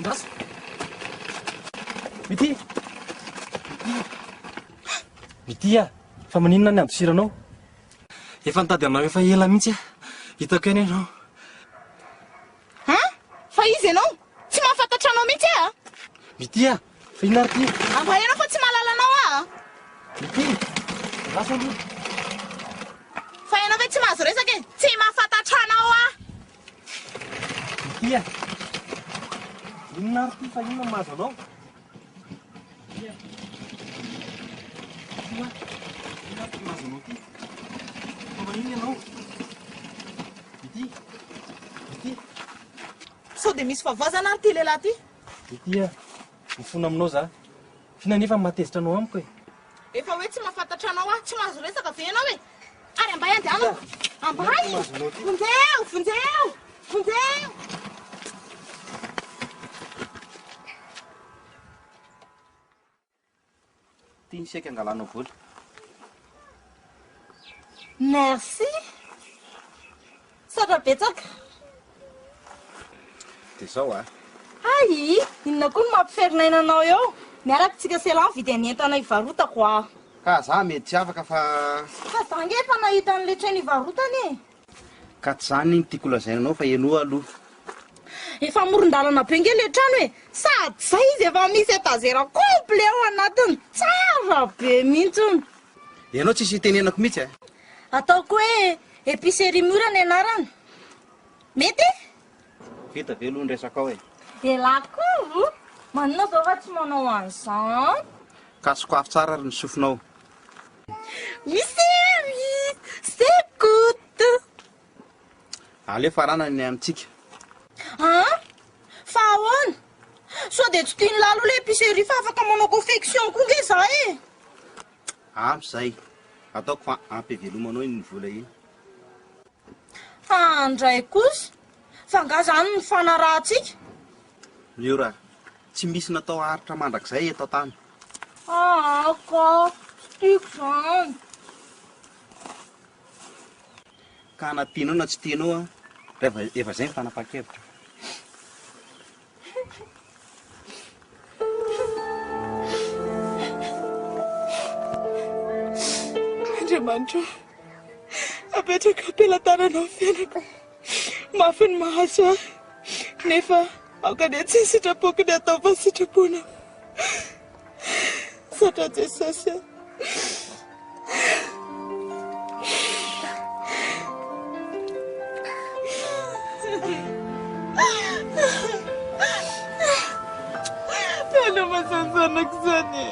Gasy. Mity. Mity fa maninona ny andosiranao? Efa nitady anao efa ela mihitsy hitako eny ianao. Fa izy ianao? Tsy mahafantatra anao mihitsy Mity fa inona ary ty? Amba ianao fa tsy mahalala anao Mity. Gasy aloha. Fa ianao ve tsy mahazo resaka e? Tsy mahafantatra anao Mity inona ary ty fa inona no mahazo anao? Sao dia misy favazana ary ty lehilahy ty? Mity mifona aminao za. Fina nefa matezitra anao amiko e. Efa hoe tsy mahafantatra anao tsy mahazo resaka ve ianao e? Ary ambay andianako. Ambay! Vonjeo! Vonjeo! Vonjeo! Ty ny seka angalanao vola. Merci. Sara betsaka. Dia zao Ay, inona koa no mampiferinaina anao eo? Miarakitsika selan vidy ny entana ivarotako Ka za mety tsy afaka fa za nge efa nahita an'le trano ivarotany e. ka tsy zany tiako lazainanao fa enoa aloha. Efa amoron-dalana be nge le trano e. Sady zay izy efa misy étagère complet ao anatiny. Tsara be mihitsy. Ianao tsisy itenenako mihitsy Ataoko hoe épicerie mora ny anarany. Mety? Vita ve aloha ny resaka ao e. Elako manao zao fa tsy manao an'izany. Ka sokafy tsara ary ny sofinao. Misery, s'écoute. Aleo farana ny amintsika. Fa ahoana? Sao dia tsy tiany lalo le épicerie fa afaka manao confection koa nge za e. Zay. Ataoko fa ampivelomanao iny vola iny. Andray kosa. Fa nga zany ny fanarahantsika. Miora, tsy misy natao haritra mandrakizay eto tany. Ka tiako zany. Ka na tianao na tsy tianao efa zay ny fanapahan-kevitra. Andriamanitra, apetraka am-pelantananao fiainako. Mafy ny mahazo nefa aoka dia tsy sitrapoky ny atao fa sitrapoana. Satra Jesosy. Tena masansanako zany e.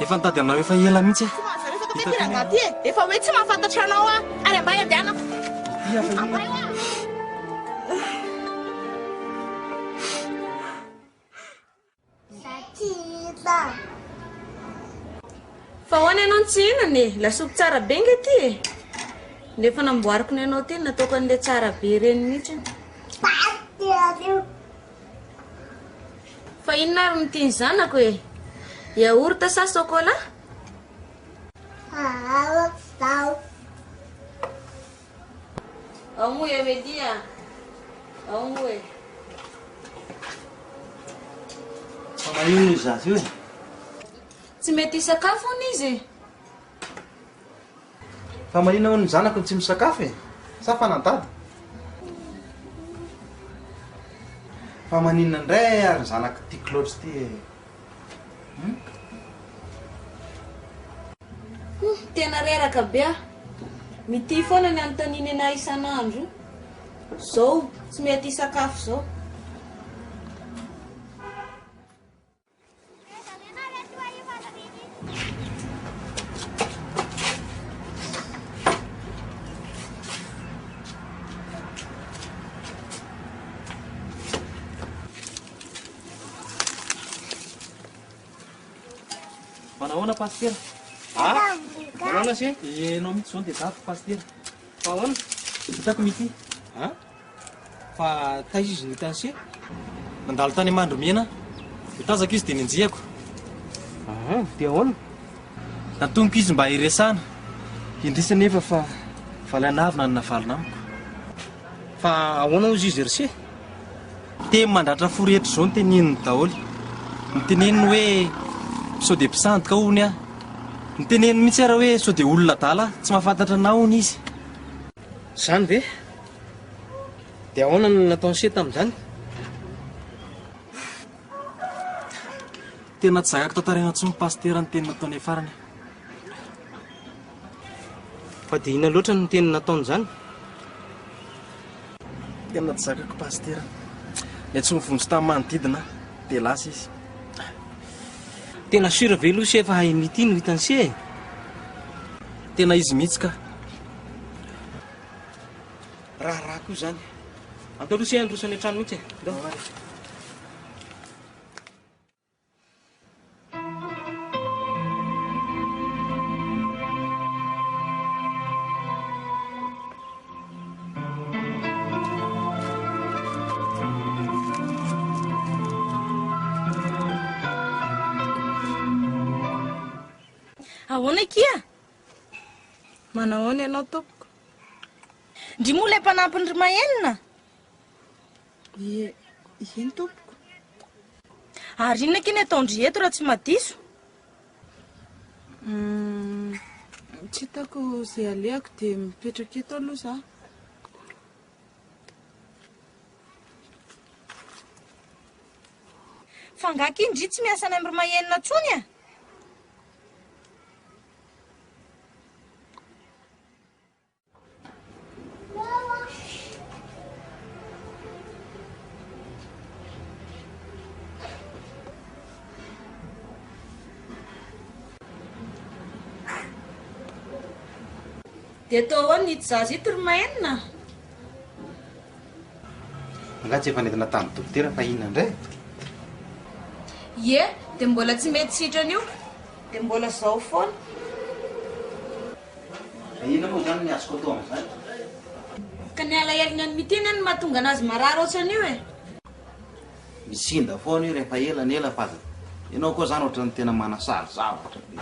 Efa nitady anao efa ela mihitsy Tsy mahazo resaka be tiranga ty e. Efa hoe tsy mahafantatra anao ary ambay andianako. Ambay Fa hoany ianao tsy inona e, lasopy tsara be nge ty e. Nefa namboariko ny ianao ty nataoko an'le tsara be ireny mihitsy. Fa inona ary ny tiany zanako e? Yaourt sa chocolat? Ao moa e Media. Ao moa e. Fa magnino izy azy io e? Tsy mety hisakafo hony izy. Fa magnino ny zanako tsy misakafo e? Sa fanantady? Fa maninona indray ary ny zanako tiako loatra ty e? Tena reraka be mity foana ny anontaniany anahy isan'andro. Zao tsy mety hisakafo zao. Manahoana pasitera? Manahoana se? Enao mihitsy zao dia zato pasitera. Fa ahoana? Hitako mity. Fa taiza izy nitany se? Nandalo tany Mandromena. Dia tazako izy dia ninjiako. dia ahoana natoniko izy mba hiresana indrisa nefa fa falanavina ny navalina amiko fa ahoana ozy izy rse te mandratra forehetra zao ny teneniny daholy nyteneniny hoe sao de mpisandoka hony aho nyteneniny mihitsy ara hoe sao de olona dala tsy mahafantatra naony izy zany ve dia ahoana no nataony se tamin'izany tena tsy zakako tantarena tsy mipastera ny teny nataony afarany fa dia ina loatra ny teny nataony izany tena tsy zakako pastera ny tsy mivonjy tamin'ny manodidina dia lasa izy tena sura ve loha se efa hay mity no hitany se tena izy mihitsy ka raha koa izany antao aloha se androsany an-trano mihitsy ahoana kia Manahoana ianao tompoko? ndry moa ilay mpanampy ny ry mahenina Iny tompoko? ary inona kiny ataondry eto raha tsy madiso Tsy hitako izay aleako dia mipetraka eto aloha za. fa ngaka indry tsy miasa any amin'ny ry mahenina ntsony a Dia tao ahoana ito zaza ito ry mahenina? angatsy efa nentina tamin'ny dokotera fa inona indray Ie, dia mbola tsy mety sitrana io. Dia mbola zao foana. inona moa izany ny azoko atao amin'izany Ka ny alahelo ny mitiny ny mahatonga anazy marary ohatrany io e. misinda foana io rehefa elanela fa ianao koa izany ohatrany tena manasary zavatra be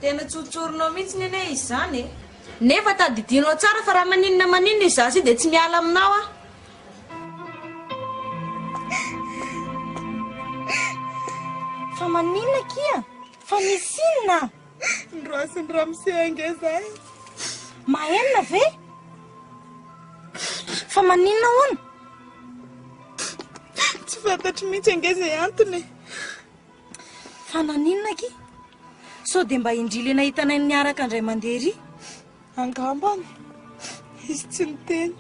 Tena tsotsorinao mihitsy ny ane izy izany e. Nefa tadidinao tsara fa raha maninona maninona izy zaza io dia tsy miala aminao a. fa maninona kia fa misy inona Ndroasiny ramose angezay. mahenina ve fa maninona hoana Tsy fantatro mihitsy angezay antony. fa naninona ki sao dia mba indrily nahitanay niaraka andray mandeha ry Angambany, izy tsy niteny.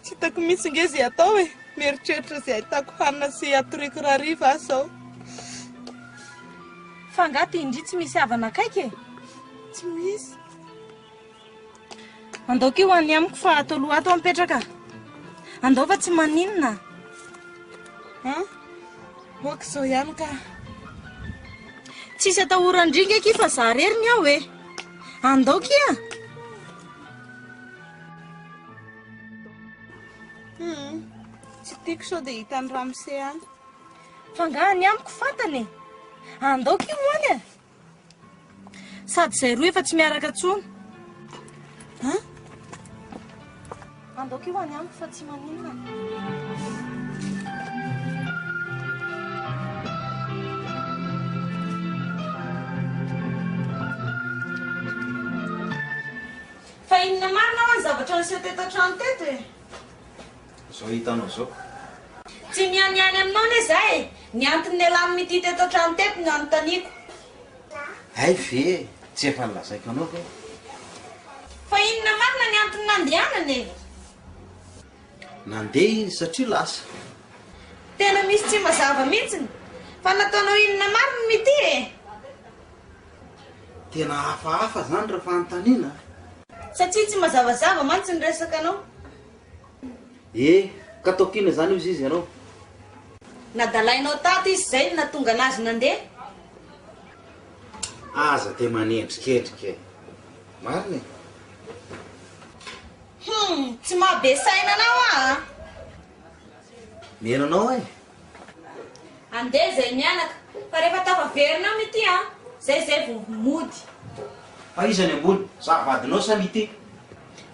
Tsy hitako mihitsy ngezay atao e. Mieritreritra izay ahitako hanina sy atoriko rariva aho zao. fa ngaty indry tsy misy havana akaiky e Tsy misy. andaoko io hoany amiko fa atao loha ato mipetraka andao fa tsy maninona Oaka izao ihany ka. tsisy atahorandringa ki fa za reriny aho e andao kia Tsy tiako sao dia hitany ramose any. fa ngahany amiko fantany e andao ki hoany e sady zay roa efa tsy miaraka tsony andao ki hoany amiko fa tsy maninona Fa inona marina ho ny zavatra niseho teto an-trano teto e. zao hitanao zao Tsy mianiany aminao ne zahay e. Ny antony alamy mity teto an-trano teto ny anontaniako. hay ve tsy efa nilazaiko anao ve Fa inona marina ny antony nandehanany e. nandeha izy satria lasa Tena misy tsy mazava mihitsiny. Fa nataonao inona marina mity e. tena hafahafa zany raha fanontaniana Satria tsy mazavazava mantsy ny resaka anao. ka ataokina zany io izy ianao Nadalainao tato izy zay no natonga anazy nandeha. aza te manendrikendrika e marina Tsy mahabe saina anao a. menanao e Andeha zay mianaka. Fa rehefa tafaverina mity zay vao mody. Fa iza ny ambony zavadinao sa mity.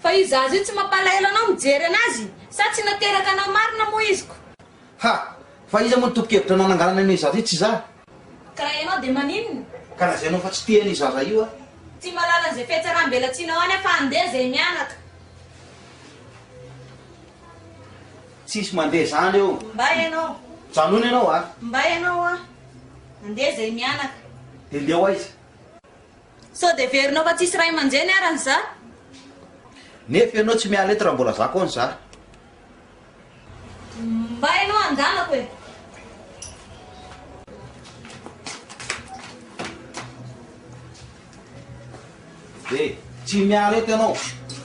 Fa io zaza io tsy mampalahelo anao mijery anazy sa tsy nateraka anao marina moa iziko. Ha, fa iza moa tokevitra nanangalana ny zaza io tsy za. Karaha ianao dia maninona? Ka lazainao fa tsy tiany zaza io a. Tsy malala an'izay fiatsaram-belatsinao any fa andeha zay mianaka. Tsisy mandeha zany eo. Mba ianao. Janony ianao a. Mba ianao andeha zay mianaka. Dia leo aiza. Sao dia verinao fa tsisy ray aman-dreny aran'iza. Nefa ianao tsy miala eto raha mbola zako any za. Mba ianao andanako e. Tsy miala eto ianao.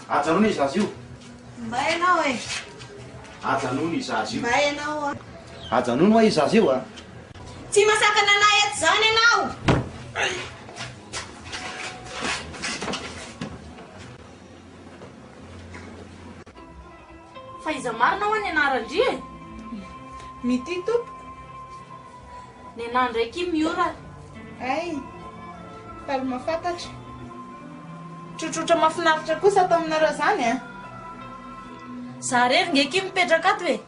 Ajanony zaza io. Mba ianao e. Ajanony zaza io. Mba ianao Ajanony hoa izy zaza io a. Tsy masaka nanahy eto zany ianao. Fa iza marina ho any anarandry e. Mity tompo. Ny anahy ndraiky miora. Ay, talo mahafantatra. Trotrotra mahafinaritra kosa atao aminareo zany a. Za rery ngeky mipetraka ato e.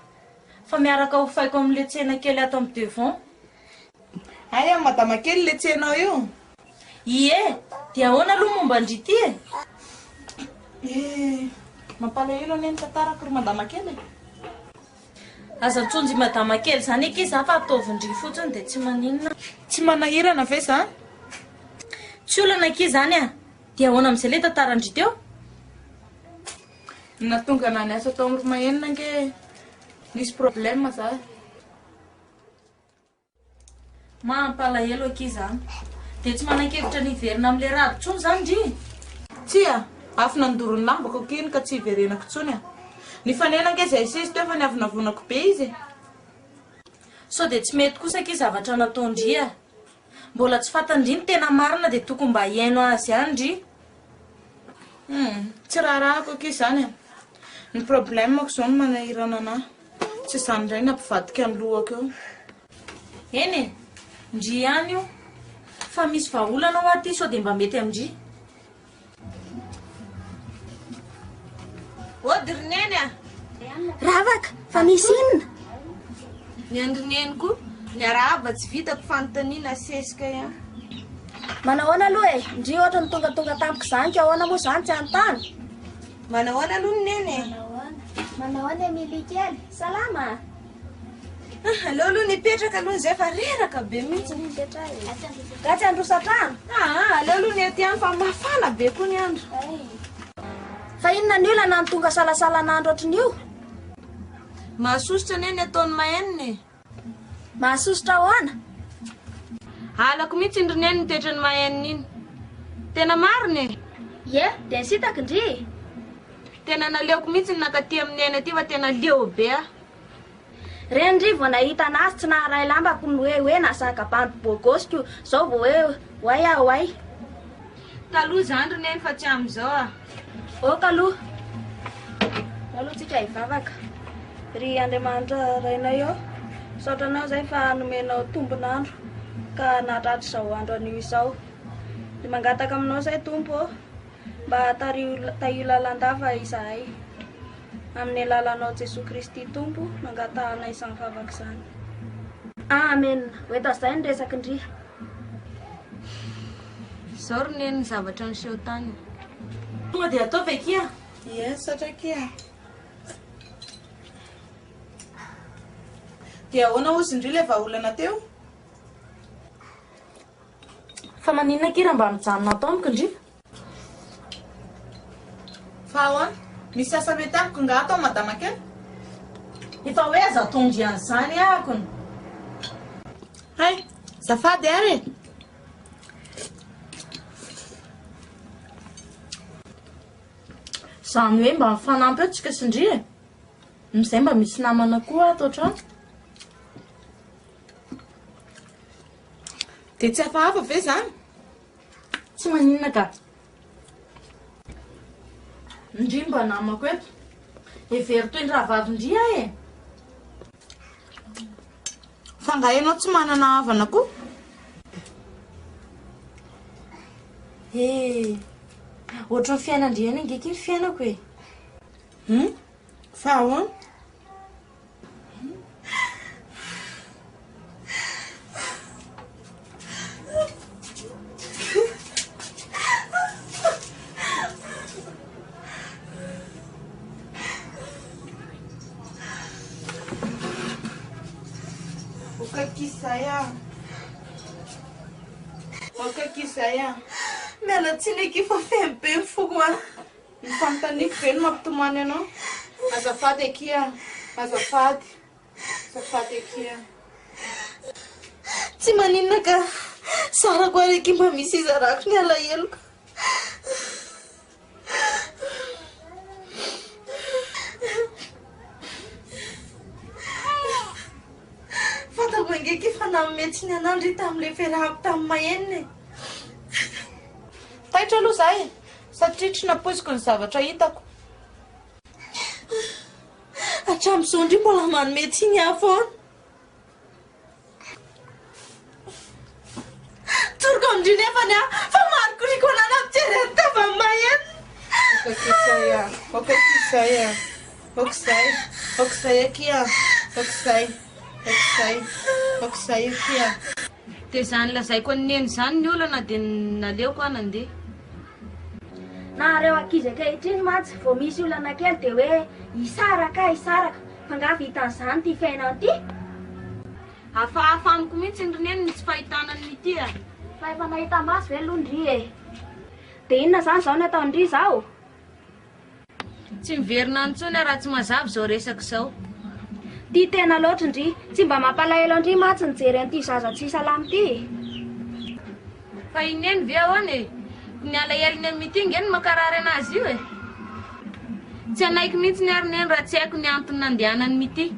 Fa miaraka ho faiko amin'le tsena kely ato amin'ny devant. Ay, amin'ny madama kely le tsenao io. Ie, dia ahoana aloha momba andrity e. Mampalahelo anie ny tantarako ry madama kely e. Aza tsonjy madama kely zany eky za fa ataovindry fotsiny dia tsy maninona. Tsy manahirana ve za? Tsy olana ky zany a. Dia ahoana amin'izay le tantarandry teo? Natonga na niasa tao amin'ny romaenina nge nisy problème za. Mampalahelo aky zany. Dia tsy manan-kevitra ny verina amin'le rady tsony zany ndry. Tsy a, afy nandorony lambako kiny ka tsy iverenako tsony a. Ny fanena nge zay sisy teo fa ny avy navonako be izy. So dia tsy mety kosa ky zavatra nataondry a. Mbola tsy fantandry ny tena marina dia tokony mba hiaino azy ihany ndry. Tsy raharahako aky zany a. Ny problème ako zao no manahirana anahy. Tsy zany indray nampivadika ny lohako eo. Eny e, ndry ihany io. Fa misy vahaolana ao aty so dia mba mety amindry. Odirineny a. Ravaka, fa misy inona? Ny andrineniko, ny arahaba tsy vitako fanontaniana sesika ihany. Manahoana aloha e, ndry ohatra ny tonga tampoka zany ka ahoana moa zany tsy anontany. Manahoana aloha ny neny e. Manahoana milikely, salama. Aleo aloha nipetraka aloha zay fa reraka be mihitsy. Gatsy androsatrano. Aleo aloha ny ety ihany fa mafana be koa ny andro. Fa inona ny olana ny tonga salasalan'andro ohatrin'io? Mahasositra neny ataony mahenina e. Mahasositra ahoana? Halako mihitsy indrineny ny toetrany mahenina iny. Tena marina e. Ie, dia sitako ndry. Tena naleoko mihitsy ny nakaty amin'ny eny aty fa tena leo be a. Rendry vao nahita anazy tsy naharay lambako ny hoe nasaka bandy bogosiko zao vao hoe hoay aho hoay. Taloha zany roneny fa tsy amin'izao a. Oka aloha. Alohatsika hivavaka. Ry Andriamanitra rainao eo. Saotranao zay fa nomenao tombon'andro ka nahatratra izao andro anio izao. Dia mangataka aminao zay tompo mba tahio lalan-dafa izahay. Amin'ny alalanao Jesosy Kristy tompo nangatahana izany vavaka izany. Amen. Hoeto izay ny resaka ndry. Izao roneny ny zavatra niseho tany. Tonga dia ataovy aky a. Ie, satra aky a. Dia ahoana ozy ndry le vahaolana teo? Fa maninona aky raha mba mijanona tampoka ndry? Fa ahoana? Misy asa mety amiko nga atao madama kely? Efa hoe aza tondry an'izany ahakony. Hay, zafady ary. Zany hoe mba mifanampy eo tsika sindry e. Mizay mba misy namana koa ato an-trano. Dia tsy hafahafa ve zany? Tsy maninona ka. Ndry mba namako eto. Every toy ny rahavavindry ahy e. Fa nga ianao tsy manana havana koa? Ohatra ny fiainandriana ingeky ny fiainako e. Fa ahoana? Kisaya. Miala tsiny eky fa fembe ny foko a. Ny fanontaniako ve no mampitomany anao? Azafady ekia. Azafady ekia. Tsy maninona ka sarako areky mba misy izarako ny alaheloko. Fatako ingeky fa nametsy ny anandry tamin'ilay fiarahako tamin'ny mahenina. Taitra aloha zahay satria tsy napoiziko ny zavatra hitako. Hatramin'izao ndry mbola manome tsy ny hafoana. Toroko amindry nefa ny fa marikoriko anana mijery tava mahenina. Kisaya. Okizay akia. Okizay akia. Dia izany lazaiko aneny izany ny olana dia naleoko anandeha. Na reo ankizy ankehitriny matsy vao misy olana kely dia hoe hisaraka fa nga vitan'izany ty fiainana ty. Hafahafaniko mihitsy ny roneny ny tsy fahitanany ity a. Fa efa nahita maso ve aloha ndry e. Dia inona zany zao natao ndry zao? Tsy miverina ntsony raha tsy mazava zao resaka izao. Ty tena loatra ndry, tsy mba mampalahelo ndry matsy nijery an'ity zaza tsy salamy ty. Fa ineny ve ahoana e? Ny alaheliny amin'ny ity nge ny makarary anazy io e. Tsy anaiky mihitsy ny arineny raha tsy haiko ny antony nandehanany mity.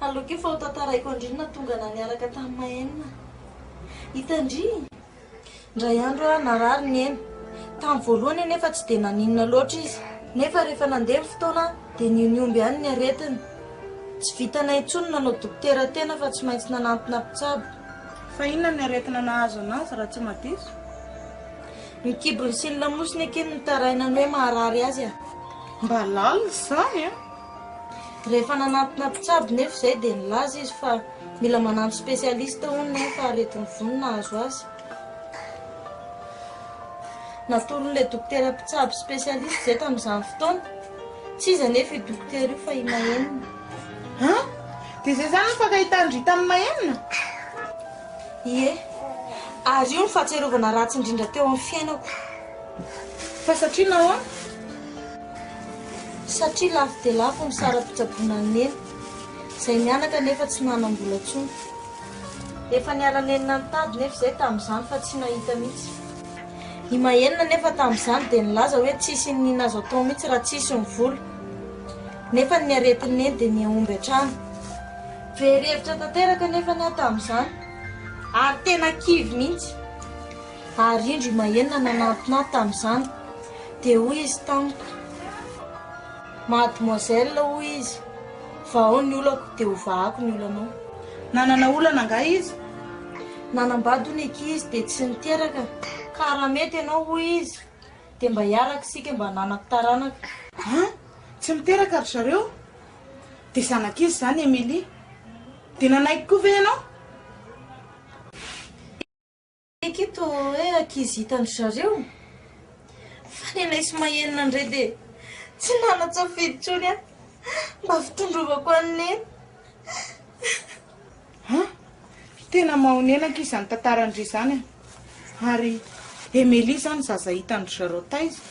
Aloky fa ho tantaraiko andry na tonga naniaraka tamin'ny mahenina. Hitandry ndray andro a narary ny eny. Tamin'ny voalohany nefa tsy dia naninona loatra izy. Nefa rehefa nandeha ny fotoana dia niomby ihany ny aretiny. Tsy vitanay intsony nanao dokotera tena fa tsy maintsy nanantona mpitsabo. Fa inona ny aretina nahazo anazy raha tsy madiso? Ny kibrony sy ny lamosiny ekeny ny tarainany hoe maharary azy a. Mba lalina izany a. Rehefa nanantona mpitsabo nefa izay dia nilaza izy fa mila manano spesialista hono nefa aretin'ny vonona azo azy. Natolon'ilay dokotera mpitsabo spesialista izay tamin'izany fotoana. Tsy izy anefa i dokotera io fa i mahenina. Dia izay zany ny fankahitandry tamin'ny mahenina? Ie, ary io ny fahatserovana ratsy indrindra teo amin'ny fiainako. Fa satria nahoana? Satria lafo dia lafo ny sara-pitsaboana ny neny. Izay mianaka nefa tsy nanam-bola intsony. Efa niara-nenina nitady nefa izay tamin'izany fa tsy nahita mihitsy. Ny mahenina nefa tamin'izany dia nilaza hoe tsisy ny azo atao mihitsy raha tsisy ny vola. Nefa ny aretiny eny dia niaomby hatrany. Very-hevitra tanteraka nefa ny tamin'izany. Ary tena kivy mihitsy. Ary indro mahenina nanantona tamin'izany. Dia hoy izy tamiko, mademoiselle hoy izy, vao ny olako dia ho vahako ny olanao. Nanana olana nga izy? Nanambady ny eky izy dia tsy niteraka. Ka raha mety ianao hoy izy dia mba hiaraka sika mba nanako taranaka. Tsy miteraka ry zareo? Dia zanak'izy izany Emilie. Dia nanaiky koa ve ianao? Ekito hoe ankizy hitany zareo. Fa ny anay sy mahenina indray dia tsy nanatsafidy intsony a. Mba fitondrovako an'iny. Tena mahonenaka izy izany tantarandry izany a. Ary Emilie izany zaza hitandry zareo taiza.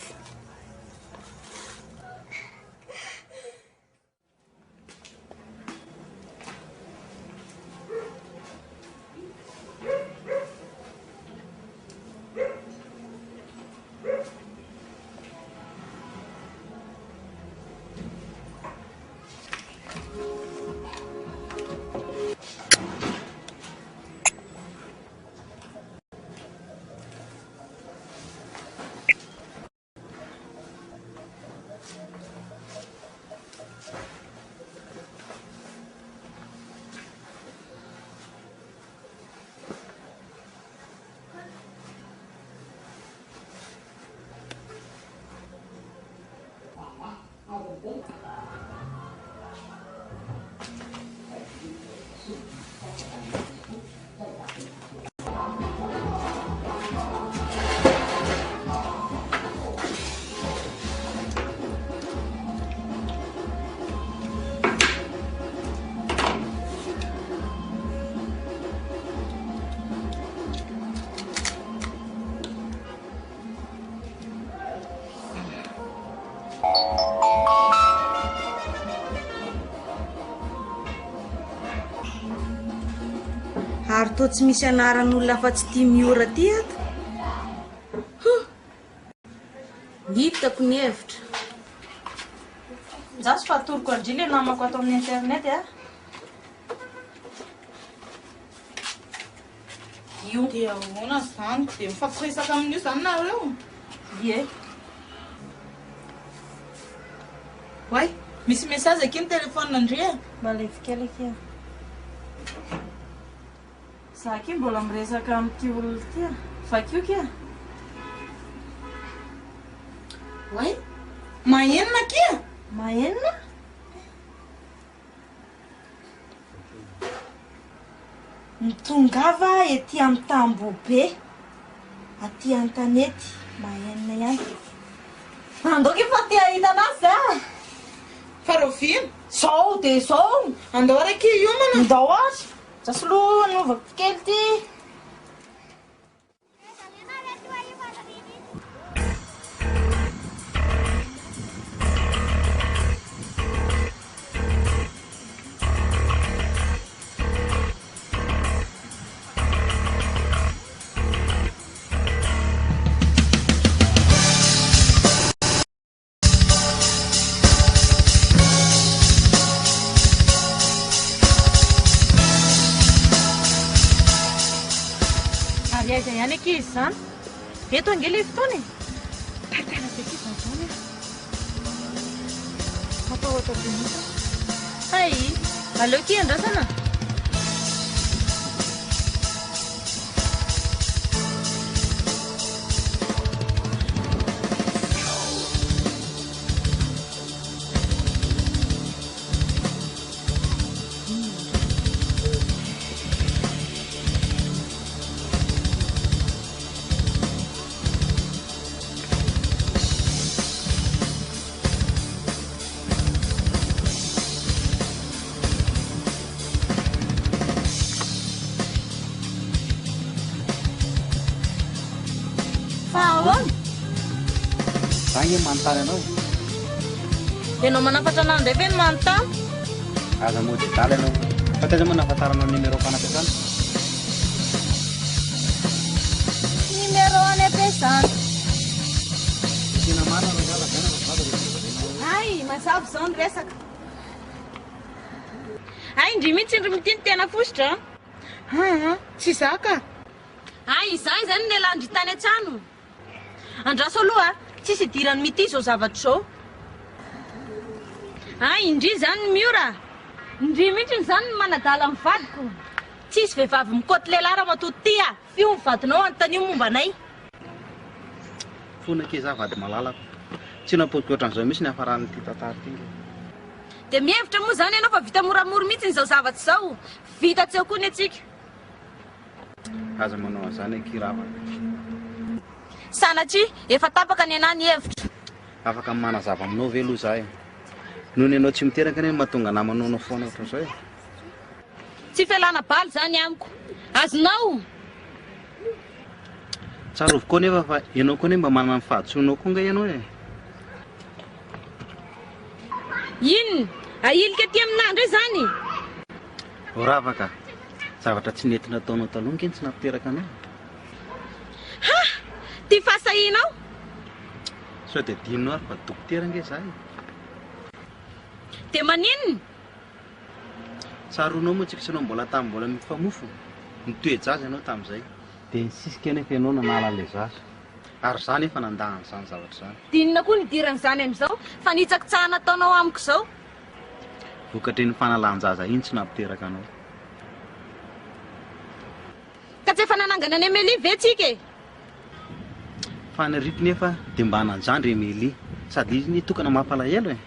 toa tsy misy anaran'olona fa tsy tia miora ty ato. Hitako ny hevitra. Za sy fatoroko andry le namako ato amin'ny internet a. Io dia ahoana zany dia mifampiresaka amin'io zany nareo. Ie. Way, misy message aqui no telefone Andrea. Malefy kely aky. Za aky mbola miresaka amin'ity olona ity a. Vakio kya. Way, mahenona kia. Mahenona? Mitongava ety amin'ny tamboho be. Aty an-tanety, mahenona ihany. Andoky fa te ahita anazy a. Farovino. Sao de sao. Andao araiky io mana. Ndao azy. Zasaloha nanovako kely ty. Aiza ihany aky izy zany. Eto angely fotoana e. Tantara be aky zany. Apa ohatra bonita. Ay, aleo ky andrasana. Zange manontany anao. Ianao manafatra anao ndray ve ny manontany? Aza mody daly anao. Fa taiza manafantaranao numéro fanapesana. Numéro any ampiasana. Tena marina anao zala zany Ay, mazava zao ny resaka. Ay, indry mihitsy indry mitiny tena fositra. Tsy zaka. Ay, izay zany ny lehilahy tany an-trano. Andraso aloha, tsisy idirany mity zao zavatra zao. Ay, indry zany ny miora. Indry mihitsy zany ny manadala amin'ny vadiko. Tsisy vehivavy mikoty lehilahy raha matoto ty a. Fio ny vadinao anontany momba anay. Fona ke za vady malalako. Tsy napodiko ohatran'izao mihitsy ny hafaran'ity tantara ity. Dia mihevitra moa zany ianao fa vita moramora mihitsy n'izao zavatra zao. Vita tsy eo koa ny atsika. Aza manao an'izany kirava. Sanatria efa tapaka ny anahy ny hevitra. Afaka manazava aminao ve aloha zahay. Noho ny anao tsy miteraka ny mahatonga namanao no foana ohatran'izao e. Tsy felana baly zany amiko. Azonao. Tsarovy koa nefa fa ianao koa ne mba manana ny fahadsoanao koa nga ianao e. Inona? Ailika aty amin'andro e zany. Oravaka. Zavatra tsy nety nataonao taloha keny tsy nampiteraka anao. Ha! Ty fahasahinao? Sao dia dinonao ary fa dokotera nge zahay. Dia maninona? Tsaronao moa tsika sy anao mbola tamin'ny mbola mifamofo. Nitoejaza ianao tamin'izay. Dia nisisika nefa ianao nanala le zaza. Ary zany efa nandahany izany zavatra izany. Dinona koa nidiran'izany amin'izao fa nitsakitsahana ataonao amiko izao. Vokatry ny fanalan-jaza iny tsy nampiteraka anao. Ka tsy efa nanangana ny Emily ve tsika e? Fa ny rity nefa dia mba hananjandry Emily. Sady izy nitokana mampalahelo e.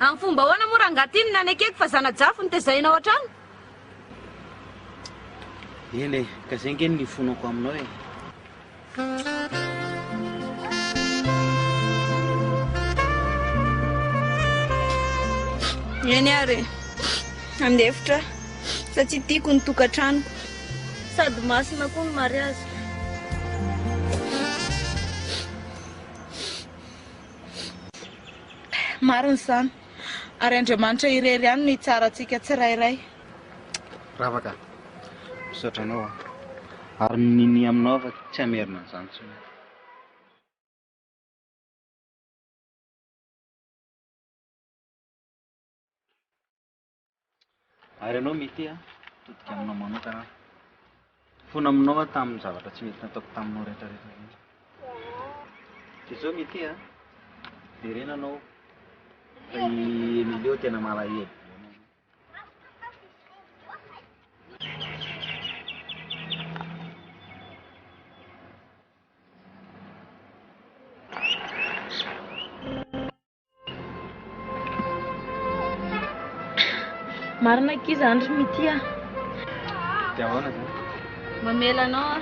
Amin'ny fomba ahoana moa raha angatiny nanekeko fa zanajafo nitezainao an-trano? Eny e, ka izay ngeny ny fonako aminao e. Eny ary, andefitra satria tiako ny tokantranoko sady masina koa ny mariazy. Marina izany. Ary Andriamanitra irery ihany ny tsara antsika tsirairay. Ravaka misaotra anao ary niny aminao fa tsy amerina an'izany tsony. Ary ianao mety todika aminao manokana fona aminao tamin'ny zavatra tsy mety nataoko taminao rehetrarehetra iny. Dia zao mety dia rena anao fa i Emilio tena malahelo. Marina kiza andry mity Dia ahoana zany? Mamela anao